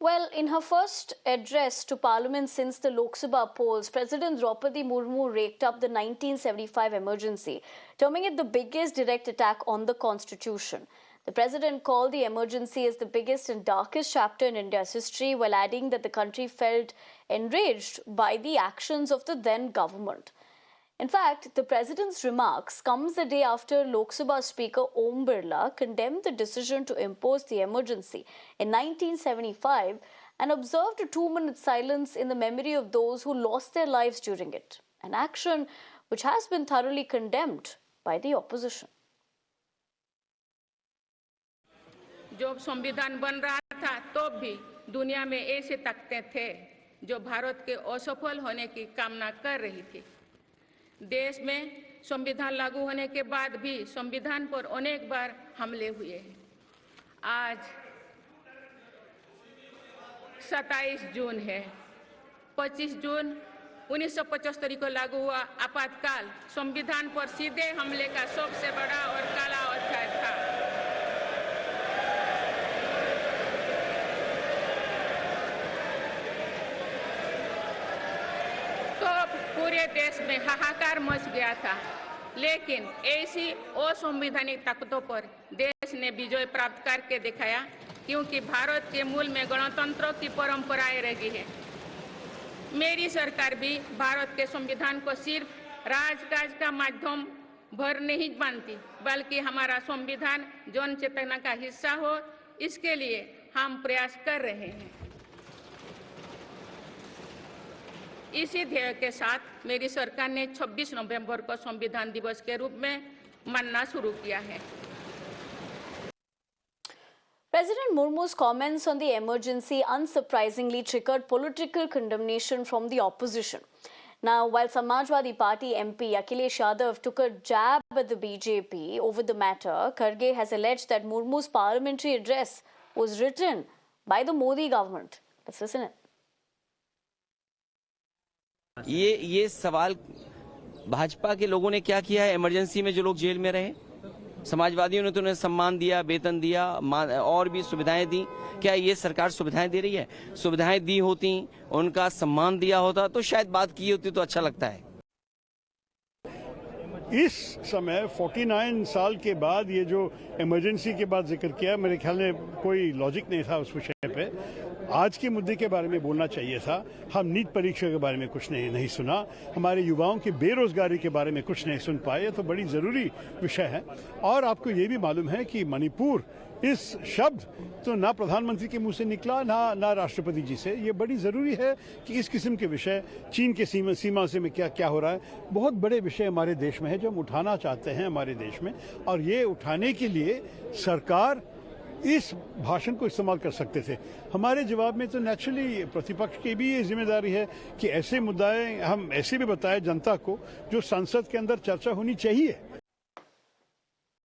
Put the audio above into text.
Well, in her first address to Parliament since the Lok Sabha polls, President Draupadi Murmu raked up the 1975 emergency, terming it the biggest direct attack on the Constitution. The President called the emergency as the biggest and darkest chapter in India's history, while adding that the country felt enraged by the actions of the then government. In fact, the President's remarks comes the day after Lok Sabha Speaker Om Birla condemned the decision to impose the emergency in 1975 and observed a 2-minute silence in the memory of those who lost their lives during it, an action which has been thoroughly condemned by the opposition. जब संविधान बन रहा था तब भी दुनिया में ऐसे ताकतें थे जो भारत के असफल होने की कामना कर रही थी। देश में संविधान लागू होने के बाद भी संविधान पर अनेक बार हमले हुए हैं। आज 27 जून है। 25 जून 1975 को लागू हुआ आपातकाल संविधान पर सीधे हमले का सबसे बड़ा और काला अध्याय था। पूरे देश में हाहाकार मच गया था, लेकिन ऐसी असंवैधानिक ताकतों पर देश ने विजय प्राप्त करके दिखाया, क्योंकि भारत के मूल में गणतंत्र की परंपराएं रही है। मेरी सरकार भी भारत के संविधान को सिर्फ राजकाज का माध्यम भर नहीं मानती, बल्कि हमारा संविधान जन चेतना का हिस्सा हो, इसके लिए हम प्रयास कर रहे हैं। इसी ध्येय के साथ मेरी सरकार ने 26 नवंबर को संविधान दिवस के रूप में मानना शुरू किया है। President Murmu's comments on the emergency unsurprisingly triggered political condemnation from the opposition. Now, while Samajwadi Party MP Akhilesh Yadav took a jab at the BJP over the matter, Kharge has alleged that Murmu's parliamentary address was written by the Modi government. Let's listen it. ये सवाल भाजपा के लोगों ने क्या किया है? Emergency में जो लोग जेल में रहे, समाजवादियों ने तो उन्हें सम्मान दिया, वेतन दिया और भी सुविधाएं दी। क्या ये सरकार सुविधाएं दे रही है? सुविधाएं दी होती, उनका सम्मान दिया होता तो शायद बात की होती तो अच्छा लगता है। इस समय 49 साल के बाद ये जो इमरजेंसी के बाद जिक्र किया, मेरे ख्याल में कोई लॉजिक नहीं था उस विषय पे। आज के मुद्दे के बारे में बोलना चाहिए था। हम नीट परीक्षा के बारे में कुछ नहीं सुना, हमारे युवाओं की बेरोजगारी के बारे में कुछ नहीं सुन पाए। ये तो बड़ी ज़रूरी विषय है। और आपको ये भी मालूम है कि मणिपुर इस शब्द तो ना प्रधानमंत्री के मुंह से निकला, ना राष्ट्रपति जी से। ये बड़ी ज़रूरी है कि इस किस्म के विषय, चीन के सीमा से में क्या हो रहा है, बहुत बड़े विषय हमारे देश में है जो हम उठाना चाहते हैं हमारे देश में। और ये उठाने के लिए सरकार इस भाषण को इस्तेमाल कर सकते थे। हमारे जवाब में तो नेचुरली प्रतिपक्ष की भी ये जिम्मेदारी है कि ऐसे मुद्दे हम ऐसे भी बताएं जनता को जो संसद के अंदर चर्चा होनी चाहिए।